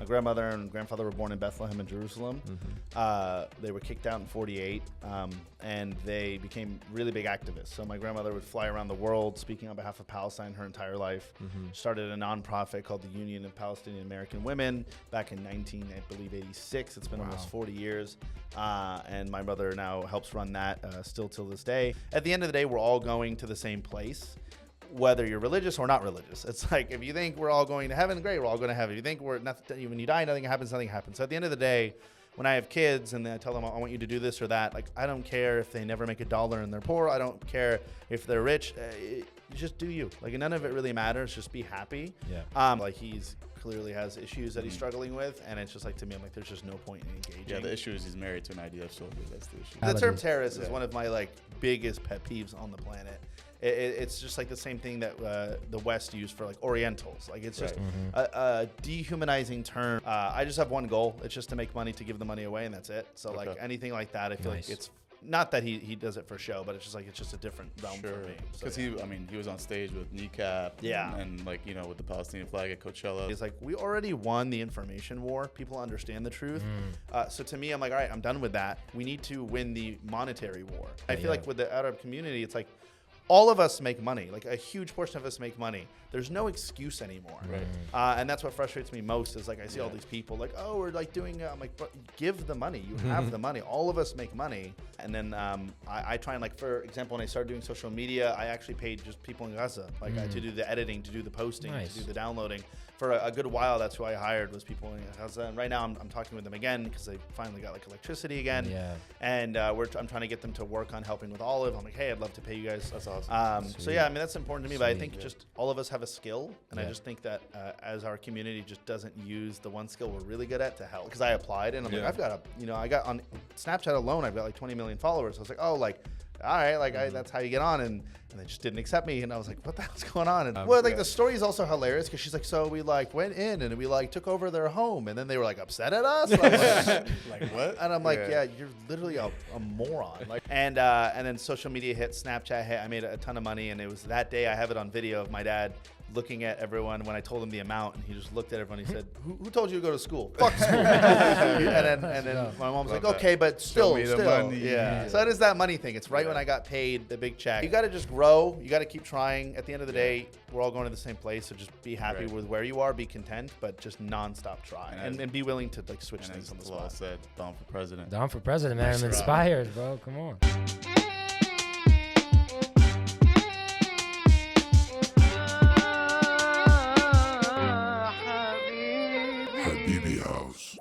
grandmother and grandfather were born in Bethlehem and Jerusalem. They were kicked out in 48, and they became really big activists. So my grandmother would fly around the world speaking on behalf of Palestine her entire life. Started a nonprofit called the Union of Palestinian American Women back in 1986. It's been almost 40 years. And my mother now helps run that still till this day. At the end of the day, we're all going to the same place, whether you're religious or not religious. It's like, if you think we're all going to heaven, great, we're all going to heaven. If you think we're nothing, when you die, nothing happens, nothing happens. So at the end of the day, when I have kids and I tell them, I want you to do this or that, like, I don't care if they never make $1 and they're poor. I don't care if they're rich. Just do you. Like, none of it really matters. Just be happy. Like, he's clearly has issues that he's struggling with, and it's just like, to me, I'm like, there's just no point in engaging. Yeah, the issue is he's married to an IDF soldier. That's the issue. The term terrorist is one of my like biggest pet peeves on the planet. It's just like the same thing that the West used for like Orientals. Like, it's just a dehumanizing term. I just have one goal. It's just to make money, to give the money away, and that's it. So like anything like that, I feel like it's not that he does it for show, but it's just like, it's just a different realm for me. Because he was on stage with Kneecap, and like, you know, with the Palestinian flag at Coachella. It's like, we already won the information war. People understand the truth. So to me, I'm like, all right, I'm done with that. We need to win the monetary war. I feel like with the Arab community, it's like, all of us make money. Like, a huge portion of us make money. There's no excuse anymore. And that's what frustrates me most, is like, I see all these people like, oh, we're like doing, I'm like, but give the money. You have the money. All of us make money. And then I try and, like, for example, when I started doing social media, I actually paid just people in Gaza, like to do the editing, to do the posting, to do the downloading. For a good while, that's who I hired, was people in Gaza. And right now I'm talking with them again, because they finally got like electricity again. And I'm trying to get them to work on helping with Olive. I'm like, hey, I'd love to pay you guys. That's awesome. So yeah, I mean, that's important to me, but I think just all of us have a skill. And I just think that as our community just doesn't use the one skill we're really good at to help. Because I applied, and I'm like, I've got I got on Snapchat alone, I've got like 20 million followers. So I was like, oh, like, all right, like that's how you get on, and they just didn't accept me, and I was like, what the hell's going on? And well, like the story is also hilarious, because she's like, so we like went in and we like took over their home, and then they were like upset at us. Like what? And I'm like, yeah, you're literally a moron. Like, and then social media hit, Snapchat hit. I made a ton of money, and it was that day I have it on video of my dad looking at everyone when I told him the amount, and he just looked at everyone. He said, "Who told you to go to school? Fuck school." and then my mom was like, "Okay, but still, yeah." So it is that money thing. It's right when I got paid the big check. You got to just grow. You got to keep trying. At the end of the day, we're all going to the same place. So just be happy with where you are. Be content, but just nonstop try, and be willing to like switch things on the spot. Said, Don for president. Don for president, man. I'm inspired, bro. Come on. Habibi House.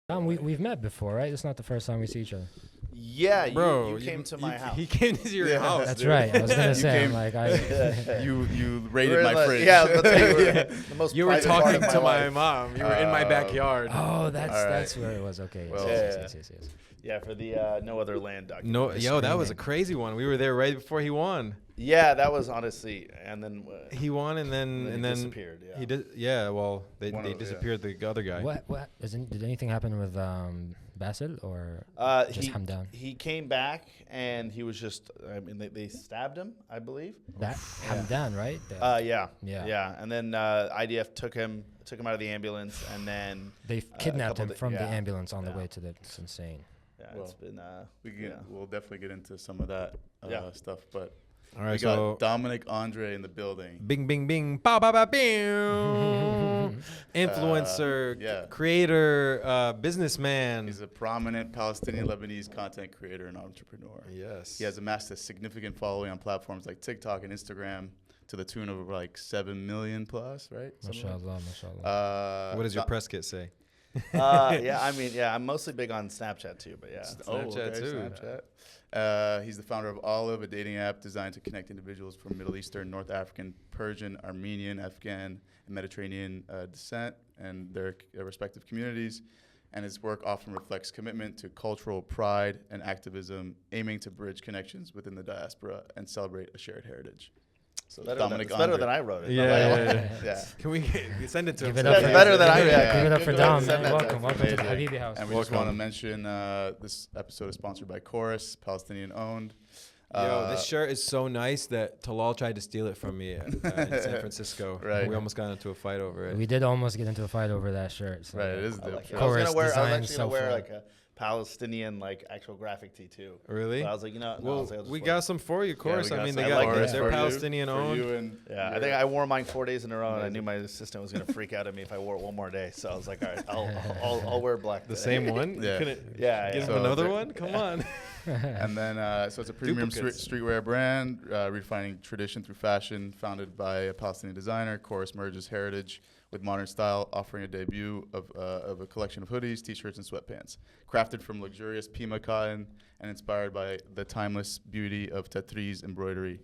We've met before, right? It's not the first time we see each other. Yeah, bro, you came to my house. He came to your house. That's right. I was gonna say, you raided my fridge. Yeah, the most you were talking to my mom. You were in my backyard. Oh, that's where it was. Okay. Well, yes. Yeah, for the No Other Land documentary. That was a crazy one. We were there right before he won. Yeah, that was honestly, and then he won, and then disappeared. Yeah, he did. Yeah, well, they disappeared the other guy. What? Did anything happen with Basil or just Hamdan? He came back, and he was just. I mean, they stabbed him, I believe. Hamdan, right? Yeah. And then IDF took him out of the ambulance, and then they kidnapped him from the ambulance on the way to the. It's insane. Yeah, it's been. We'll definitely get into some of that stuff, but. All right, we got Dominic Andre in the building. Bing, bing, bing, ba, ba, ba, bing. Influencer, creator, businessman. He's a prominent Palestinian Lebanese content creator and entrepreneur. Yes. He has amassed a significant following on platforms like TikTok and Instagram to the tune of like 7 million plus, right? Mashallah, mashallah. What does your press kit say? I'm mostly big on Snapchat too, but yeah. Snapchat too. Snapchat. He's the founder of Olive, a dating app designed to connect individuals from Middle Eastern, North African, Persian, Armenian, Afghan, and Mediterranean descent and their respective communities. And his work often reflects commitment to cultural pride and activism, aiming to bridge connections within the diaspora and celebrate a shared heritage. So Dominic Andre. Better than I wrote it. Yeah. Can we send it to him? Give it up for Dom, man. Welcome to the Habibi House. And we just want to mention this episode is sponsored by Chorus, Palestinian owned. Yo, this shirt is so nice that Talal tried to steal it from me in San Francisco. Right. We almost got into a fight over it. We did almost get into a fight over that shirt. So Right, it is I dope. like it. Of I was course, actually design's gonna so wear fun. like a Palestinian like actual graphic tee too. Really? But I was like, you know, no, I Well, was like, I'll just we wear got it. some for you, of course. Yeah, I we mean, got they some got for us, they're for you, Palestinian for owned. you and Yeah, I your- think I wore mine 4 days in a row, and I knew my assistant was gonna freak out at me if I wore it one more day. So I was like, all right, I'll wear black. The today. same one? Yeah. You couldn't Yeah, give yeah. him So another they're- one? Come on. And then, so it's a premium Duplicates. streetwear brand, redefining tradition through fashion, founded by a Palestinian designer. Chorus merges heritage with modern style, offering a debut of a collection of hoodies, t-shirts, and sweatpants. Crafted from luxurious Pima cotton and inspired by the timeless beauty of Tatriz embroidery.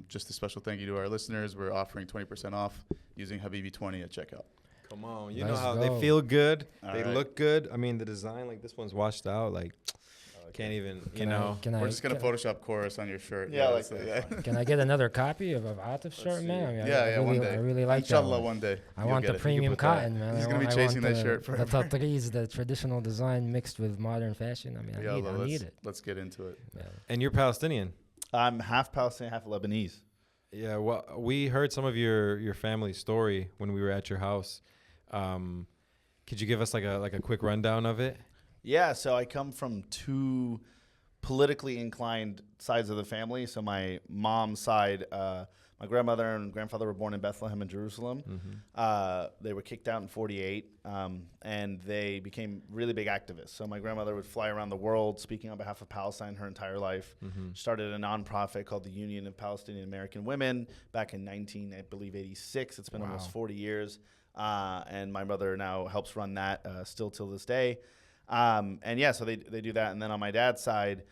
Just a special thank you to our listeners. We're offering 20% off using Habibi 20 at checkout. Come on. You know Let's how go. they feel good. All They right. look good. I mean, the design, like this one's washed out. Like, can't even, you know. We're just going to Photoshop Chorus on your shirt. Yeah, like so, that. yeah. Can I get another copy of Atif's shirt, man? I mean, Yeah, I one really, day. I really like that Inshallah, one. one day. I you'll want get the it. You can premium put that. cotton, man. He's I gonna be want- chasing I want that shirt the forever. tatriz, the traditional design mixed with modern fashion. I mean, I need it. Let's get into it. Yeah. And you're Palestinian. I'm half Palestinian, half Lebanese. Yeah, well, we heard some of your family story when we were at your house. Could you give us like a quick rundown of it? Yeah, so I come from two politically inclined sides of the family. So my mom's side, my grandmother and grandfather were born in Bethlehem and Jerusalem. They were kicked out in 48, and they became really big activists. So my grandmother would fly around the world speaking on behalf of Palestine her entire life. Started a nonprofit called the Union of Palestinian American Women back in 1986. It's been almost 40 years. And my mother now helps run that still till this day. And yeah, so they do that. And then on my dad's side,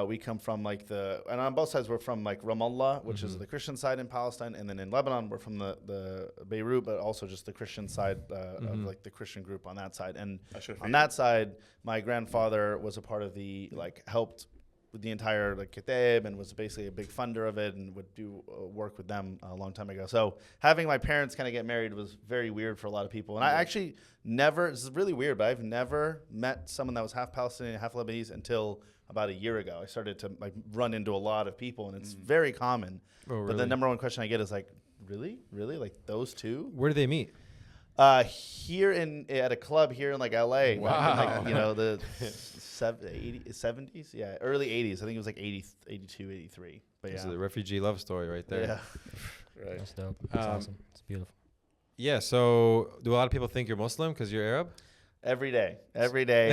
we come from and on both sides we're from like Ramallah, which is the Christian side in Palestine. And then in Lebanon, we're from the Beirut, but also just the Christian side of like the Christian group on that side. And on that side, my grandfather was a part of the, helped with the entire Kitab and was basically a big funder of it and would do work with them a long time ago. So having my parents kind of get married was very weird for a lot of people. And I actually this is really weird, but I've never met someone that was half Palestinian, half Lebanese until about a year ago. I started to run into a lot of people, and it's very common. Oh, really? But the number one question I get is really? Like those two? Where do they meet? Here at a club here in LA. Wow. Back in, the 70s, yeah, early 80s. I think it was 80, 82, 83. But This yeah. is a refugee love story right there. Yeah. Right. That's dope. That's awesome. It's beautiful. Yeah, so do a lot of people think you're Muslim because you're Arab? Every day, every day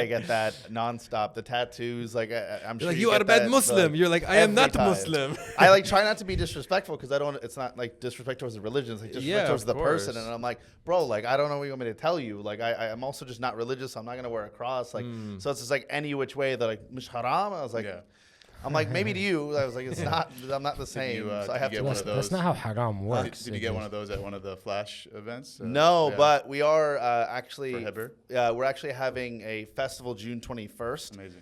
I get that nonstop. The tattoos, I'm sure You are a bad Muslim. You're like, I am not time. Muslim. I try not to be disrespectful because it's not disrespect towards the religion. It's disrespect Yeah, towards of the person. course. And I'm like, bro, I don't know what you want me to tell you. I'm also just not religious. So I'm not going to wear a cross. So it's just any which way that mish haram. I was like, Yeah. I'm like, maybe to you. I was like, it's not, I'm not the same. you, so I did have you to. get one of That's those? not how haram works. Did you get one of those at one of the Flash events? No, Yeah. but we are actually, For we're actually having a festival June 21st. Amazing.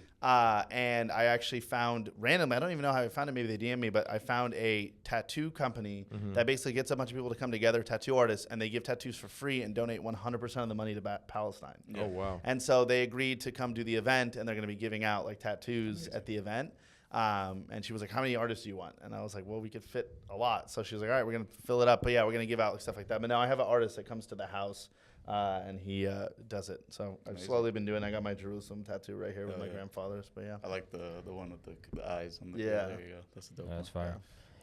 And I actually found randomly, I don't even know how I found it, maybe they DM'd me, but I found a tattoo company that basically gets a bunch of people to come together, tattoo artists, and they give tattoos for free and donate 100% of the money to Palestine. Yeah. Oh, wow. And so they agreed to come do the event, and they're going to be giving out tattoos at the event. And she was like, how many artists do you want? And I was like, well, we could fit a lot. So she was like, all right, we're going to fill it up. But yeah, we're going to give out stuff like that. But now I have an artist that comes to the house, and he does it. So I've slowly been doing it. I got my Jerusalem tattoo right here with my grandfather's. But yeah. I like the one with the eyes on the Yeah. There you go. That's a dope That's one. fire.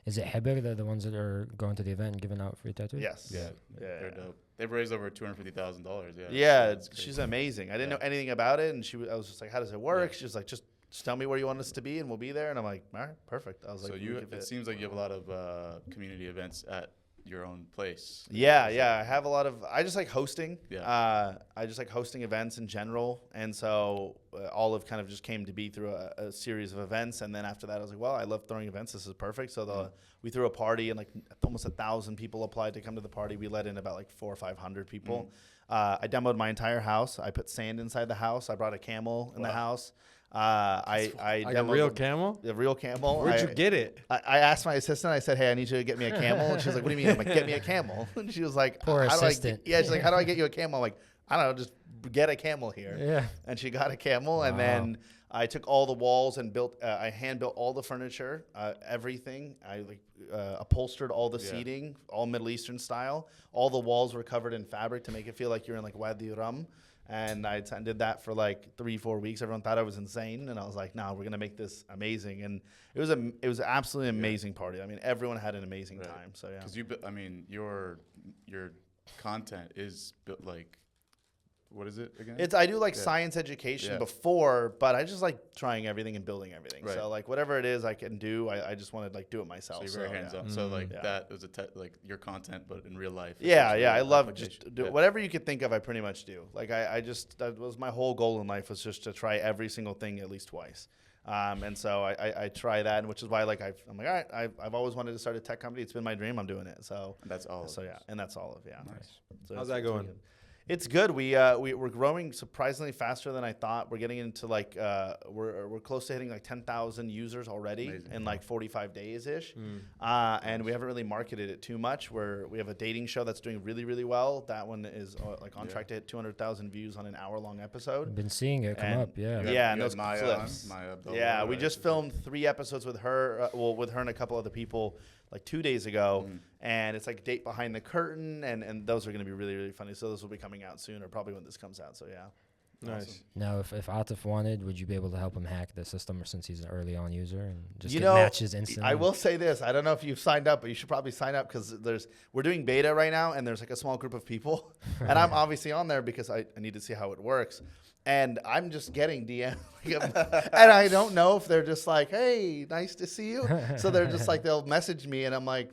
Is it Hebir, the ones that are going to the event and giving out free tattoos? Yes. Yeah. Yeah. They're dope. They've raised over $250,000. Yeah. Yeah, It's crazy. she's amazing. I didn't know anything about it, and I was just like, "How does it work?" She's like, "Just tell me where you want us to be, and we'll be there." And I'm like, "All right, perfect." I was So like, it seems like you have a lot of community events at your own place. Yeah. I have a lot of. I just like hosting. Yeah. I just like hosting events in general, and so Olive kind of just came to be through a series of events, and then after that, I was like, "Well, I love throwing events. This is perfect." So we threw a party, and almost 1,000 people applied to come to the party. We let in about 400 or 500 people. I demoed my entire house. I put sand inside the house. I brought a camel in the house. I Like a demoed real camel? The real camel. Where'd you get it? I asked my assistant. I said, "Hey, I need you to get me a camel." And she was like, "What do you mean?" I'm like, "Get me a camel." And she was like, Poor "How do I assistant. she's like, "How do I get you a camel?" I'm like, "I don't know, just get a camel here." Yeah. And she got a camel, and then I took all the walls and I hand built all the furniture, everything. I upholstered all the seating, all Middle Eastern style. All the walls were covered in fabric to make it feel like you're in like Wadi Rum. And I did that for like 3-4 weeks. Everyone thought I was insane, and I was like, "No, we're gonna make this amazing." And it was an absolutely amazing party. I mean, everyone had an amazing time. So yeah. Because your content is built like, what is it again? I do like science education before, but I just like trying everything and building everything. Right. So like whatever it is I can do, I just want to like do it myself. So you're very hands on. So like that was like your content, but in real life. Yeah. I love just do whatever you could think of. I pretty much do. Like that was my whole goal in life, was just to try every single thing at least twice. And so I try that, and which is why like I'm like, all right, I've always wanted to start a tech company. It's been my dream. I'm doing it. So and that's all. So yeah, and that's all of Nice. So How's that going? It's good. We're growing surprisingly faster than I thought. We're getting into like we're close to hitting like 10,000 users already in like 45 days ish, and we haven't really marketed it too much. We have a dating show that's doing really really well. That one is like on track to hit 200,000 views on an hour-long episode. I've been seeing it come up. Yeah. And those clips. Maya, we just filmed 3 episodes with her. With her and a couple other people like 2 days ago, and it's like date behind the curtain, and those are going to be really really funny. So those will be coming out soon, or probably when this comes out. So yeah. Nice. Awesome. Now, if Atif wanted, would you be able to help him hack the system, or since he's an early on user and just get matches instantly? I will say this: I don't know if you've signed up, but you should probably sign up, because we're doing beta right now, and there's like a small group of people, and I'm obviously on there because I need to see how it works. And I'm just getting DM, and I don't know if they're just like, "Hey, nice to see you." So they're just like, they'll message me, and I'm like,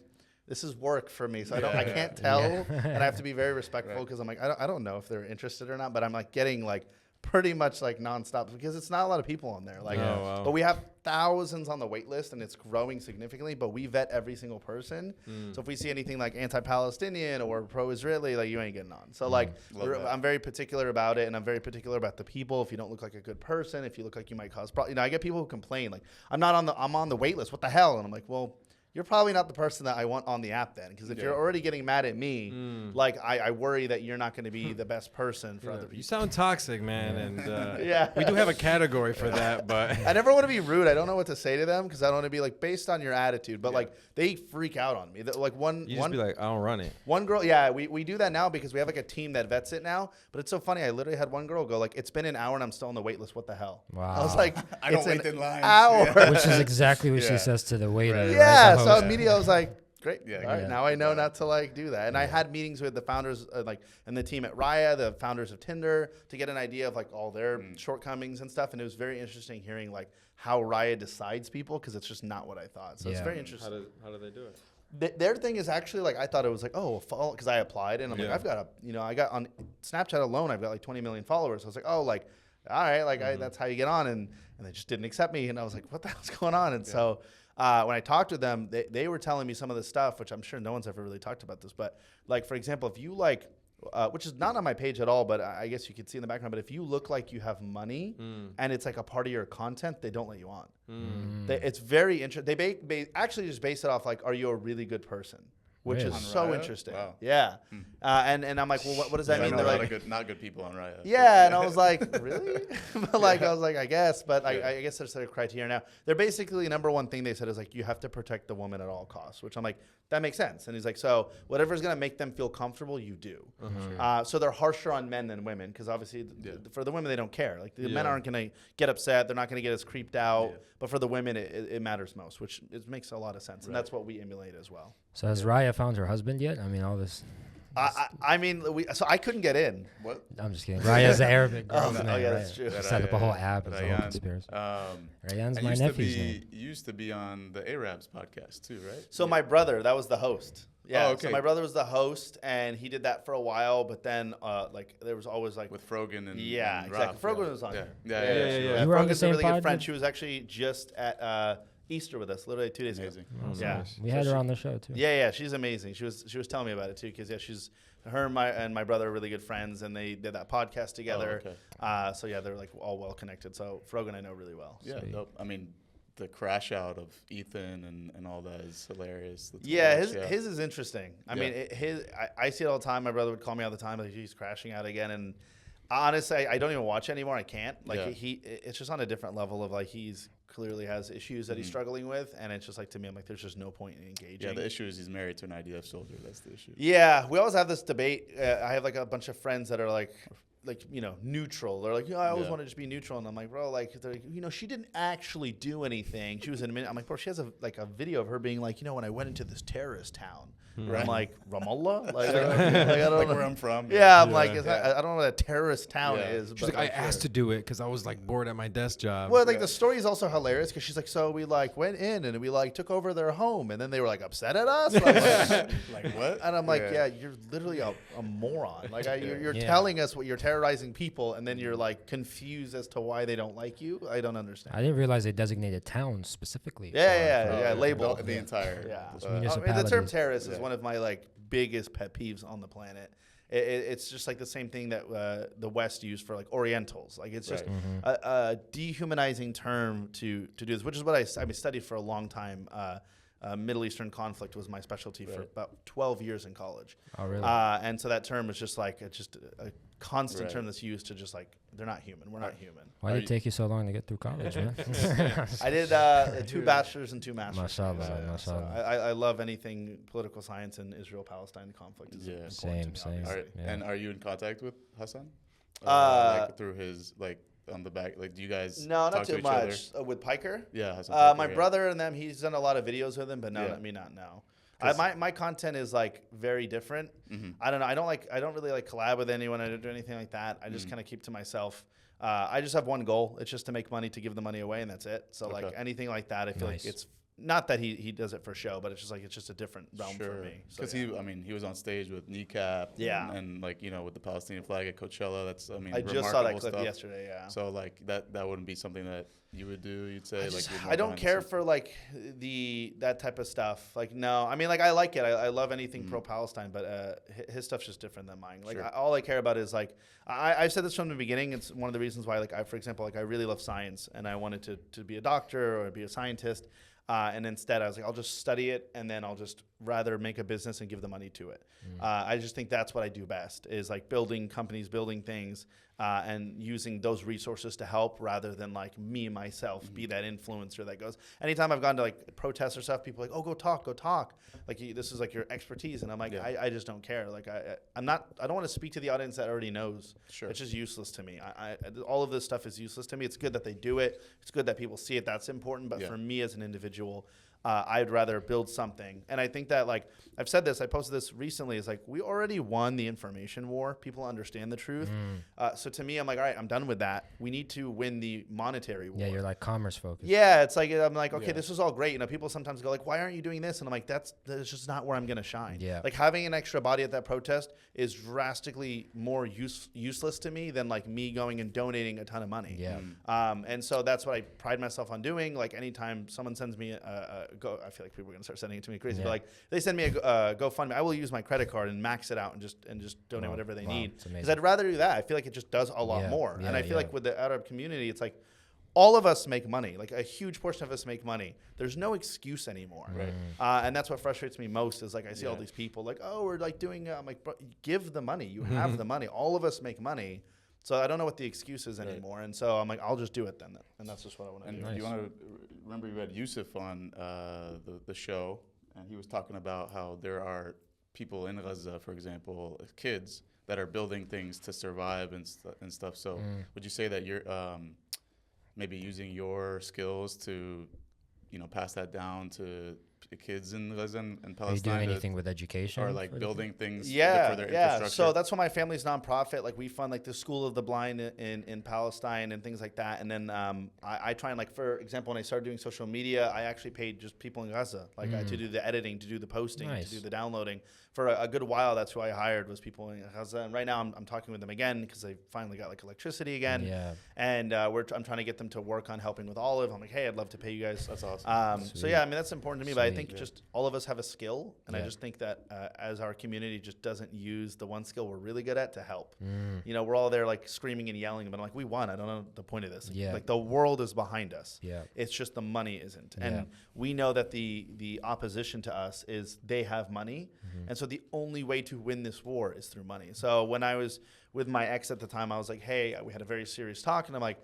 "This is work for me," so I can't tell, and I have to be very respectful, because I'm like, I don't know if they're interested or not, but I'm like getting like pretty much like nonstop, because it's not a lot of people on there. Like, but we have thousands on the wait list, and it's growing significantly. But we vet every single person. So if we see anything like anti-Palestinian or pro-Israeli, like, you ain't getting on. So like, I'm very particular about it, and I'm very particular about the people. If you don't look like a good person, if you look like you might cause problems, I get people who complain like, I'm on the wait list. What the hell? And I'm like, well, you're probably not the person that I want on the app then, because if you're already getting mad at me, like I worry that you're not going to be the best person for other people. You sound toxic, man, and we do have a category for that, but I never want to be rude. I don't know what to say to them, because I don't want to be like based on your attitude, but like they freak out on me. Like you just be like, I don't run it. One girl, we do that now because we have like a team that vets it now. But it's so funny. I literally had one girl go like, "It's been an hour and I'm still on the wait list. What the hell?" Wow. I was like, I don't wait in line. Hour. Which is exactly what she says to the waiter. Yeah. Right? So immediately I was like, great. Yeah, All right, now I know not to like do that. And I had meetings with the founders and the team at Raya, the founders of Tinder, to get an idea of like all their shortcomings and stuff. And it was very interesting hearing like how Raya decides people, because it's just not what I thought. So it's very interesting. How do they do it? Their thing is actually like, I thought it was like, because I applied, and I'm like, I've got I got on Snapchat alone, I've got like 20 million followers. I was like, all right, like that's how you get on, and they just didn't accept me, and I was like, what the hell's going on? And so when I talked to them, they were telling me some of the stuff, which I'm sure no one's ever really talked about this, but like, for example, if you like, which is not on my page at all, but I guess you could see in the background, but if you look like you have money and it's like a part of your content, they don't let you on. It's very interesting. They actually just base it off like, are you a really good person? Which is so interesting. Wow. Yeah. And I'm like, well, what does that mean? They're like, not good people on Raya. Yeah. And I was like, really? But like, I was like, I guess. But I guess there's sort of criteria now. They're basically, number one thing they said is like, you have to protect the woman at all costs, which I'm like, that makes sense. And he's like, so whatever's going to make them feel comfortable, you do. So they're harsher on men than women, because obviously for the women, they don't care. Like the men aren't going to get upset. They're not going to get as creeped out. But for the women, it matters most, which it makes a lot of sense. And that's what we emulate as well. So has Raya found her husband yet? I mean, all this. I mean, so I couldn't get in. What? I'm just kidding. Raya's the Arabic girl. That's true. Set up a whole app. It's a whole conspiracy. Rayan's my nephew's name. You used to be on the Arabs podcast too, right? So my brother, that was the host. Yeah. Oh, okay. So my brother was the host, and he did that for a while. But then, like, there was always like with Frogan and exactly. Ralph, Frogan was on. You were on the Frogan's a same really pod? good friend. She was actually just at Easter with us, literally 2 days ago. Nice. We had her on the show too. Yeah, she's amazing. She was telling me about it too, because she's her and my brother are really good friends, and they did that podcast together. So yeah, they're like all well connected. So Frogan I know really well. Yeah, I mean, the crash out of Ethan and all that is hilarious. His is interesting. I mean, I see it all the time. My brother would call me all the time like, he's crashing out again, and Honestly, I don't even watch it anymore. I can't. Like Yeah. it's just on a different level of like he's clearly has issues that he's struggling with, and it's just like to me, I'm like, there's just no point in engaging. Yeah, the issue is he's married to an IDF soldier. That's the issue. Yeah, we always have this debate. I have like a bunch of friends that are like neutral. They're like, I always want to just be neutral, and I'm like, bro, like, she didn't actually do anything. She was in a minute. I'm like, bro, she has a video of her being like, when I went into this terrorist town. Right. I'm like, Ramallah? Like, I don't Like know. where I'm from. Yeah, I'm like, I don't know what a terrorist town is. She's but like, I asked to do it because I was like bored at my desk job. Well, like the story is also hilarious because she's like, so we like went in and we like took over their home, and then they were like upset at us. I'm Like what? And I'm like, yeah, you're literally a moron. Like you're Yeah. telling us what you're terrorizing people, and then you're like confused as to why they don't like you. I don't understand. I didn't realize they designated towns specifically. Yeah, label. The entire. Yeah. It's I mean, the term municipalities. terrorist is one of my like biggest pet peeves on the planet. It's just like the same thing that the West used for like Orientals. Like it's just a dehumanizing term to do this, which is what I studied for a long time. Middle Eastern conflict was my specialty for about 12 years in college. Oh, really? And so that term is just like it's just a constant term that's used to just like they're not human. We're not human. Why did it take you so long to get through college, man? I did 2 bachelors and 2 masters. Mashallah, So mashallah. I love anything political science and Israel-Palestine conflict. Is important to me, Same. obviously. And are you in contact with Hassan? Like through his on the back, like do you guys? No, talk not to too each other? much with Piker. Yeah, Hassan My Piker, brother and them, he's done a lot of videos with him, but no, Yeah. me not now. My content is like very different. I don't know. I don't really like collab with anyone. I don't do anything like that. I just kind of keep to myself. I just have one goal. It's just to make money, to give the money away, and that's it. So like anything like that, I feel like it's not that he does it for show, but it's just a different realm for me. Because So, he was on stage with Kneecap. Yeah. And like with the Palestinian flag at Coachella. That's I just saw that remarkable clip stuff. yesterday. Yeah. So like that wouldn't be something that you would do. You'd say I don't care for like that type of stuff. Like no, I mean like I like it. I love anything pro-Palestine, but his stuff's just different than mine. Like all I care about is like I've said this from the beginning. It's one of the reasons why like for example I really love science and I wanted to be a doctor or be a scientist. And instead, I was like, I'll just study it, and then I'll just rather make a business and give the money to it. I just think that's what I do best, is like building companies, building things, and using those resources to help rather than like me, myself, be that influencer that goes. Anytime I've gone to like protests or stuff, people are like, oh, go talk. Like this is like your expertise. And I'm like, I just don't care. Like I don't want to speak to the audience that already knows. Sure. It's just useless to me. All of this stuff is useless to me. It's good that they do it. It's good that people see it. That's important. But for me as an individual, I'd rather build something. And I think that, like, I've said this, I posted this recently, is like, we already won the information war. People understand the truth. So to me, I'm like, all right, I'm done with that. We need to win the monetary war. Yeah, you're like commerce focused. Yeah, it's like, I'm like, okay, this is all great. People sometimes go like, why aren't you doing this? And I'm like, that's just not where I'm going to shine. Yeah. Like having an extra body at that protest is drastically more useless to me than like me going and donating a ton of money. Yeah. And so that's what I pride myself on doing. Like anytime someone sends me I feel like people are going to start sending it to me crazy, but like they send me a GoFundMe, I will use my credit card and max it out and just donate whatever they need. Because I'd rather do that. I feel like it just does a lot more. And I feel like with the Arab community, it's like all of us make money. Like a huge portion of us make money. There's no excuse anymore. Right. And that's what frustrates me most is like I see all these people like, oh, we're like doing, I'm like, bro, give the money. You have the money. All of us make money. So I don't know what the excuse is anymore. And so I'm like, I'll just do it then. And that's just what I want to do. And you want to remember you had Yusuf on the show, and he was talking about how there are people in Gaza, for example, kids that are building things to survive and stuff. So would you say that you're maybe using your skills to, pass that down to the kids in Gaza and Palestine? Are you doing anything with education? Or like building things for Yeah, their yeah. infrastructure? So that's why my family's nonprofit. Like we fund like the School of the Blind in Palestine and things like that. And then I try and like, for example, when I started doing social media, I actually paid just people in Gaza, like to do the editing, to do the posting, to do the downloading. For a good while, that's who I hired was people in Gaza. And right now I'm talking with them again because they finally got like electricity again. Yeah. And I'm trying to get them to work on helping with Olive. I'm like, hey, I'd love to pay you guys. That's awesome. So yeah, I mean, that's important to me. But I think think just all of us have a skill, and I Yeah. just think that as our community just doesn't use the one skill we're really good at to help. You know, we're all there like screaming and yelling, but I'm like, we won. I don't know the point of this. Yeah. Like the world is behind us. Yeah. It's just the money isn't. Yeah. And we know that the opposition to us is they have money. And so the only way to win this war is through money. So when I was with my ex at the time, I was like, hey, we had a very serious talk. And I'm like,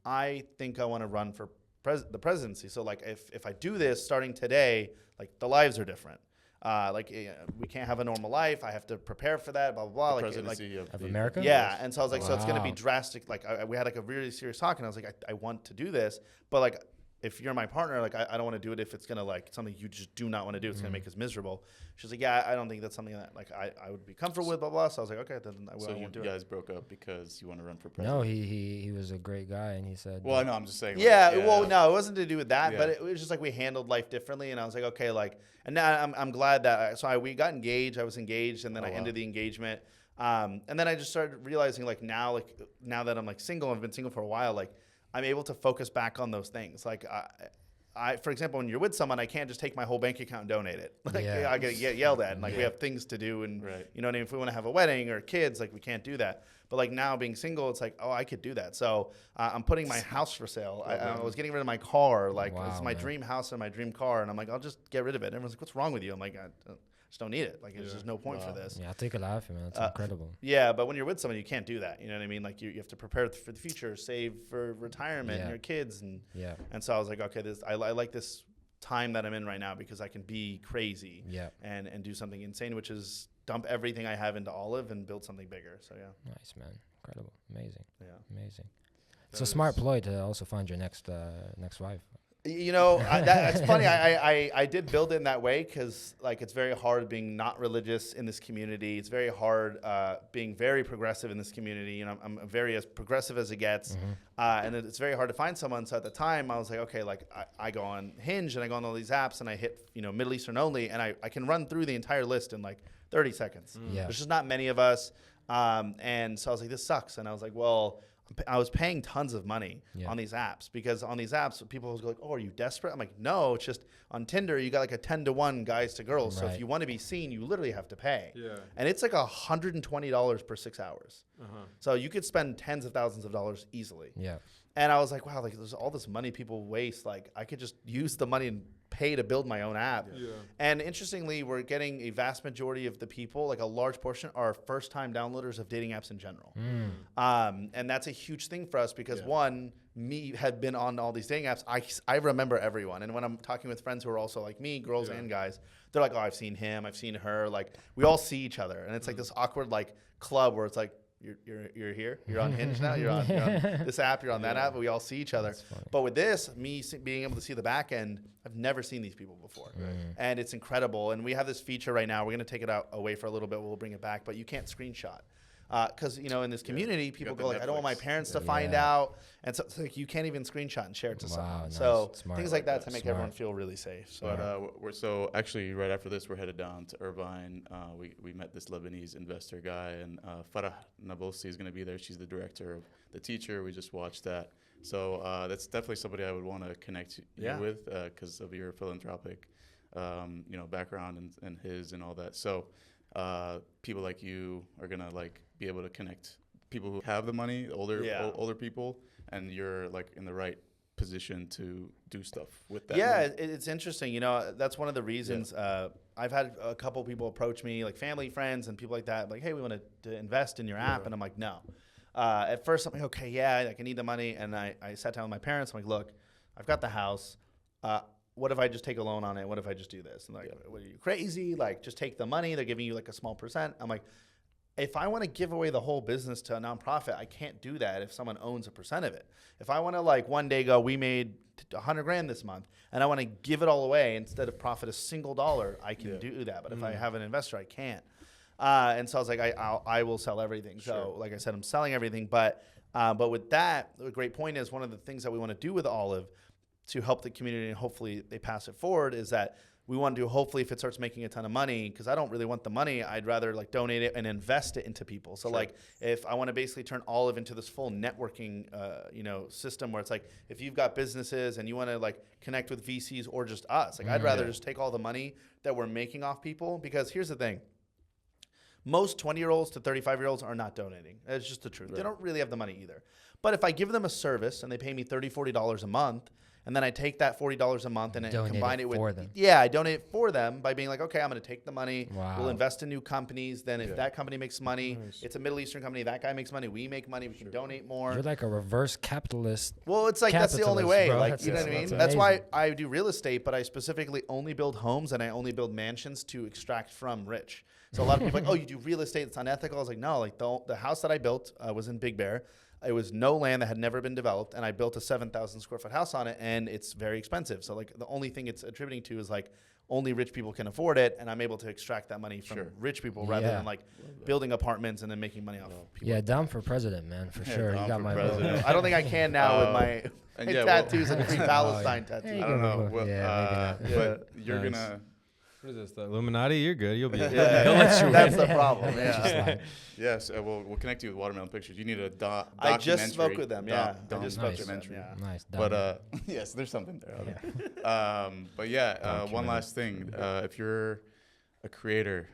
I think I want to run for the presidency. So like if I do this starting today, like the lives are different. We can't have a normal life. I have to prepare for that, blah, blah, blah. Presidency Of America? Yeah. And so I was like, so it's going to be Wow. drastic. Like we had like a really serious talk, and I was like, I want to do this, but like, if you're my partner, like I don't want to do it if it's gonna like something you just do not want to do. It's gonna make us miserable. She's like, yeah, I don't think that's something that like I would be comfortable with, blah blah. So I was like, okay, then I So won't do you it. guys broke up because you want to run for president? No, he was a great guy, and he said. Well, I know. I'm just saying. Yeah, well, no, it wasn't to do with that, Yeah. but it was just like we handled life differently, and I was like, okay, like, and now I'm glad that we got engaged. I was engaged, and then I ended the engagement, and then I just started realizing like now that I'm like single, I've been single for a while, like I'm able to focus back on those things, like. For example, when you're with someone, I can't just take my whole bank account and donate it. Like, Yeah. I get yelled at, and like we have things to do, and you know what I mean. If we want to have a wedding or kids, like we can't do that. But like now being single, it's like, oh, I could do that. So I'm putting my house for sale. I was getting rid of my car. Like it's my dream house and my dream car, and I'm like, I'll just get rid of it. Everyone's like, what's wrong with you? I'm like, I just don't need it. Like there's just no point for this. Yeah, I take a laugh, man. It's incredible. Yeah, but when you're with someone, you can't do that. You know what I mean? Like you have to prepare for the future, save for retirement and your kids, and so I was like, okay, I like this time that I'm in right now because I can be crazy and do something insane, which is dump everything I have into Olive and build something bigger. So yeah. Nice, man. Incredible. Amazing. Yeah. Amazing. It's a smart ploy to also find your next wife. You know, that's funny. I did build it in that way because like it's very hard being not religious in this community. It's very hard being very progressive in this community. You know, I'm very as progressive as it gets, and it's very hard to find someone. So at the time, I was like, okay, like I go on Hinge and I go on all these apps and I hit Middle Eastern only, and I can run through the entire list in like 30 seconds. Yeah. There's just not many of us, and so I was like, this sucks. And I was like, well. I was paying tons of money on these apps because on these apps, people was like, oh, are you desperate? I'm like, no, it's just on Tinder, you got like a 10-to-1 guys to girls. So if you want to be seen, you literally have to pay. Yeah. And it's like $120 per 6 hours. So you could spend tens of thousands of dollars easily. Yeah. And I was like, wow, like there's all this money people waste. Like I could just use the money and pay to build my own app. Yeah. And interestingly, we're getting a vast majority of the people, like a large portion, are first-time downloaders of dating apps in general. And that's a huge thing for us because one, me had been on all these dating apps. I remember everyone. And when I'm talking with friends who are also like me, girls and guys, they're like, oh, I've seen him, I've seen her. Like we all see each other. And it's like this awkward like club where it's like, you're here, you're on Hinge now, you're on this app, you're on that app, but we all see each other. But with this, being able to see the back end, I've never seen these people before. And it's incredible. And we have this feature right now. We're going to take it away for a little bit. We'll bring it back, but you can't screenshot. Because in this community, people go like, I don't want my parents to find out, and so it's like you can't even screenshot and share it to someone. Nice. So Smart. things like that to make everyone feel really safe. So, But so actually right after this, we're headed down to Irvine. We met this Lebanese investor guy, and Farah Nabosi is going to be there. She's the director of The Teacher. We just watched that. So that's definitely somebody I would want to connect you with because of your philanthropic, background and his and all that. So people like you are gonna like be able to connect people who have the money, older people, and you're like in the right position to do stuff with that. Yeah, it's interesting. That's one of the reasons I've had a couple people approach me, like family, friends, and people like that, like, hey, we want to invest in your app, and I'm like, no. At first, I'm like, okay, yeah, I need the money, and I sat down with my parents. I'm like, look, I've got the house. What if I just take a loan on it? What if I just do this? And like, what are you, crazy? Like, just take the money. They're giving you like a small percent. I'm like, if I want to give away the whole business to a nonprofit, I can't do that if someone owns a percent of it. If I want to like one day go, we made $100,000 this month, and I want to give it all away instead of profit a single dollar, I can do that. But if I have an investor, I can't. And so I was like, I will sell everything. So like I said, I'm selling everything. But with that, a great point is one of the things that we want to do with Olive to help the community and hopefully they pass it forward is that we want to do, hopefully, if it starts making a ton of money, because I don't really want the money, I'd rather like donate it and invest it into people. So like if I want to basically turn Olive into this full networking, system where it's like, if you've got businesses and you want to like connect with VCs or just us, like I'd rather just take all the money that we're making off people, because here's the thing. Most 20-year-olds to 35-year-olds are not donating. It's just the truth. They don't really have the money either. But if I give them a service and they pay me $30, $40 a month, and then I take that $40 a month and combine it with them. Yeah, I donate it for them by being like, okay, I'm going to take the money. Wow. We'll invest in new companies. Then if that company makes money, it's a Middle Eastern company. That guy makes money. We make money. We can donate more. You're like a reverse capitalist. Well, it's like that's the only way. Bro. Like, you know what I mean? That's why I do real estate, but I specifically only build homes and I only build mansions to extract from rich. So a lot of people are like, oh, you do real estate, it's unethical. I was like, no, like the house that I built was in Big Bear. It was no land that had never been developed, and I built a 7,000 square foot house on it, and it's very expensive. So like the only thing it's attributing to is like only rich people can afford it, and I'm able to extract that money from rich people rather than like building apartments and then making money off people. Yeah, down for president, man, for sure. You got my vote. I don't think I can now with my tattoos and free Palestine tattoos. I don't know. Well, maybe not. But you're gonna. What is this? The Illuminati? You're good. You'll be. That's the problem. Yeah. Yes. We'll connect you with Watermelon Pictures. You need a documentary. I just spoke with them. Yeah. I just spoke with them. Yeah. Nice. But yes, there's something there. But yeah, one last thing. If you're a creator,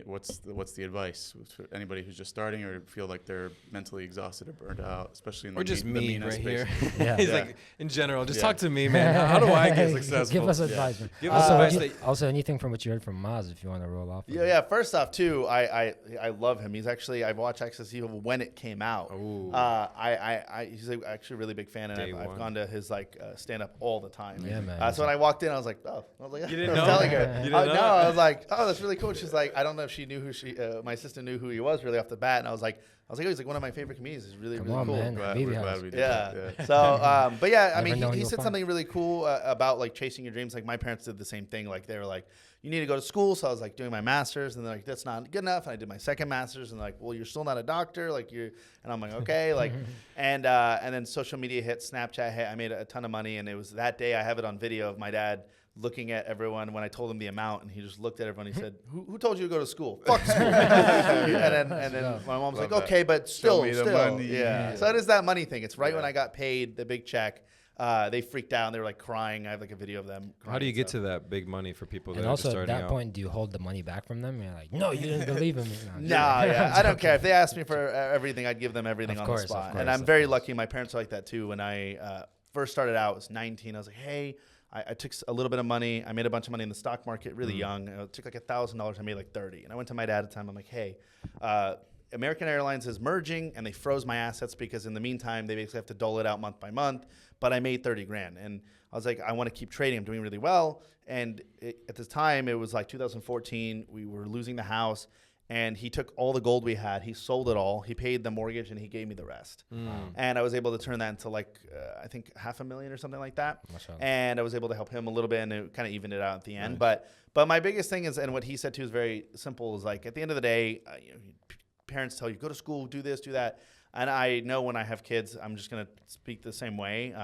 what's the advice for anybody who's just starting or feel like they're mentally exhausted or burned out, especially in or just me MENA right space. here? He's like, in general, just talk to me, man. How do I get successful? Give us advice, man. Give us advice. Also, anything from what you heard from Maz, if you want to roll off. Yeah. First off, too, I love him. He's actually, I've watched Access Evil when it came out. He's actually a really big fan, and I've gone to his like stand up all the time. Yeah, man. So when I walked in, I was like, you didn't know? Telling her. You didn't know? No, I was like, oh, that's really cool. She's like, I don't know if she knew who my sister knew who he was really off the bat, and I was like, oh, he's like one of my favorite comedians. He's really cool. Man. We're glad we did that. Yeah. So, but yeah, I mean, he said something really cool about like chasing your dreams. Like my parents did the same thing. Like they were like, you need to go to school. So I was like doing my master's, and they're like, that's not good enough. And I did my second master's, and they're like, well, you're still not a doctor. Like and I'm like, okay, like, and then social media hit, Snapchat hit. I made a ton of money, and it was that day. I have it on video of my dad looking at everyone when I told him the amount, and he just looked at everyone. He said, "Who told you to go to school? Fuck school." and then my mom was like, "Okay, but still, money. Yeah. So it is that money thing. It's right when I got paid the big check. They freaked out and they were like crying. I have like a video of them crying. How do you get to that big money for people that and are also just starting at that out? point, do you hold the money back from them? You're like, no, you didn't believe in me. I don't care. If they asked me for everything, I'd give them everything on the spot. And I'm very lucky. My parents are like that too. When I first started out, I was 19. I was like, hey, I took a little bit of money. I made a bunch of money in the stock market really young. I took like $1,000. I made like 30. And I went to my dad at the time. I'm like, hey, American Airlines is merging, and they froze my assets because in the meantime, they basically have to dole it out month by month. But I made 30 grand. And I was like, I want to keep trading. I'm doing really well. And at the time, it was like 2014. We were losing the house. And he took all the gold we had. He sold it all. He paid the mortgage, and he gave me the rest. And I was able to turn that into like, I think $500,000 or something like that. And I was able to help him a little bit, and it kind of evened it out at the end. But my biggest thing is, and what he said too is very simple, is like at the end of the day, parents tell you, go to school, do this, do that. And I know when I have kids, I'm just going to speak the same way.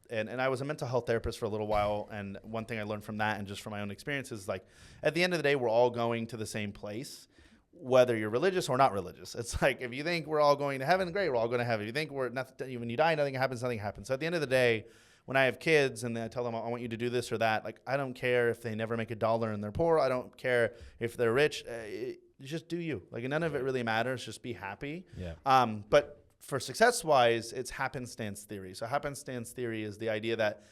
And I was a mental health therapist for a little while. And one thing I learned from that and just from my own experiences is like, at the end of the day, we're all going to the same place, whether you're religious or not religious. It's like, if you think we're all going to heaven, great, we're all going to heaven. If you think when you die, nothing happens. So at the end of the day, when I have kids and then I tell them, I want you to do this or that, like, I don't care if they never make $1 and they're poor. I don't care if they're rich. You just do you. Like, none of it really matters. Just be happy. Yeah. But for success-wise, it's happenstance theory. So happenstance theory is the idea that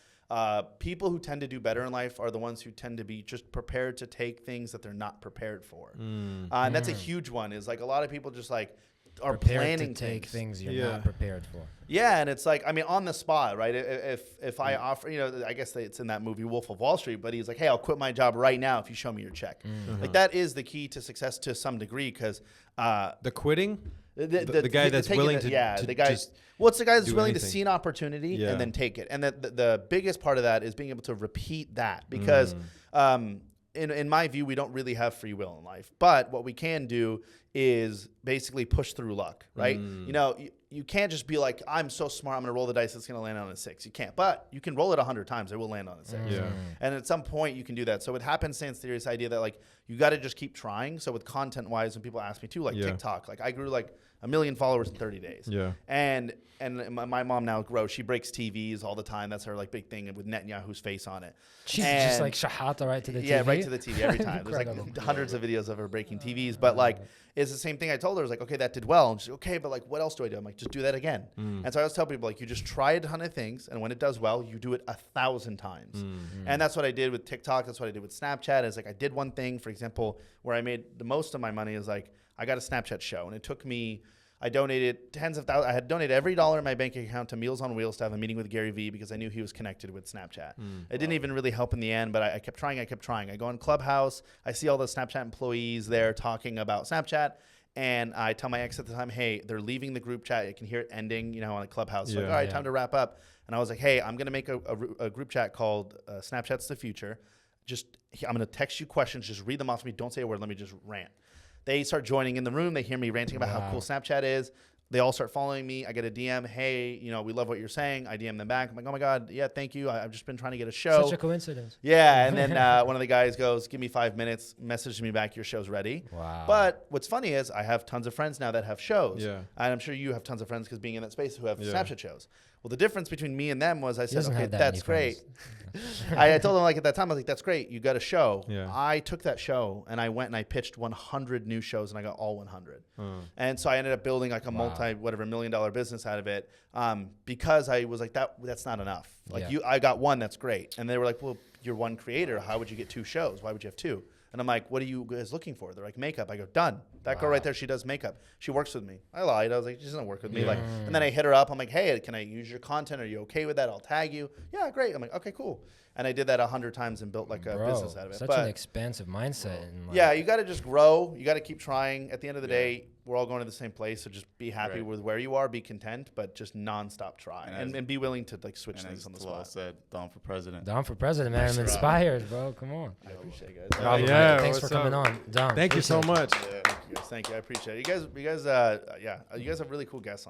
people who tend to do better in life are the ones who tend to be just prepared to take things that they're not prepared for. And that's a huge one, is like a lot of people just like are planning to take things you're not prepared for. Yeah, and it's like, I mean, on the spot, right? If I offer, I guess it's in that movie Wolf of Wall Street, but he's like, hey, I'll quit my job right now if you show me your check. Like, that is the key to success to some degree, because the quitting. The guy that's willing to the guy. Well, it's the guy that's willing to see an opportunity and then take it. And the biggest part of that is being able to repeat that, because in my view, we don't really have free will in life. But what we can do is basically push through luck, right? You know, you can't just be like, I'm so smart, I'm gonna roll the dice, it's gonna land on a 6. You can't, but you can roll it 100 times, it will land on a 6. Yeah. And at some point you can do that. So with happenstance theory, this idea that like you got to just keep trying. So with content wise, when people ask me too, like TikTok, like I grew like 1 million followers in 30 days. Yeah. And my mom now grows. She breaks TVs all the time. That's her like big thing with Netanyahu's face on it. She's And just like shahata right to the TV. yeah, right to the TV every time. There's Incredible. like hundreds of videos of her breaking TVs. But like, it's the same thing I told her. I was like, okay, that did well. And she's like, okay, but like, what else do I do? I'm like, just do that again. And so I always tell people, like, you just try a ton of things. And when it does well, you do it 1,000 times. And that's what I did with TikTok. That's what I did with Snapchat. Is like, I did one thing, for example, where I made the most of my money is like, I got a Snapchat show. And it took me, I donated tens of thousands. I had donated every dollar in my bank account to Meals on Wheels to have a meeting with Gary Vee because I knew he was connected with Snapchat. It didn't even really help in the end, but I kept trying. I go on Clubhouse. I see all the Snapchat employees there talking about Snapchat. And I tell my ex at the time, hey, they're leaving the group chat. You can hear it ending, you know, on a Clubhouse. So like, all right, time to wrap up. And I was like, hey, I'm going to make a group chat called Snapchat's the Future. I'm going to text you questions. Just read them off to me. Don't say a word. Let me just rant. They start joining in the room. They hear me ranting about how cool Snapchat is. They all start following me. I get a DM. Hey, you know, we love what you're saying. I DM them back. I'm like, oh my God, yeah, thank you. I've just been trying to get a show. Such a coincidence. Yeah, and then one of the guys goes, give me 5 minutes, message me back, your show's ready. Wow. But what's funny is I have tons of friends now that have shows. Yeah. And I'm sure you have tons of friends because being in that space who have Snapchat shows. Well, the difference between me and them was I said, doesn't okay, have that that's many great. friends. I told them like at that time, I was like, that's great. You got a show. Yeah. I took that show and I went and I pitched 100 new shows and I got all 100. And so I ended up building like a $1 million business out of it because I was like, that's not enough. Like I got one, that's great. And they were like, well, you're one creator. How would you get 2 shows? Why would you have 2? And I'm like, what are you guys looking for? They're like, makeup. I go, done. That girl right there, she does makeup. She works with me. I lied. I was like, she doesn't work with me. Like, and then I hit her up. I'm like, hey, can I use your content? Are you okay with that? I'll tag you. Yeah, great. I'm like, okay, cool. And I did that 100 times and built like a business out of it. Such an expansive mindset. And like, yeah, you got to just grow. You got to keep trying. At the end of the day, we're all going to the same place. So just be happy with where you are. Be content, but just nonstop try and be willing to like switch things on the spot. Said, Don for president. Don for president, man. I'm inspired, bro. Come on. I appreciate it, guys. Thanks for coming on, Don. Thank you so much. Thank you, guys. Thank you. I appreciate it. You guys have really cool guests on.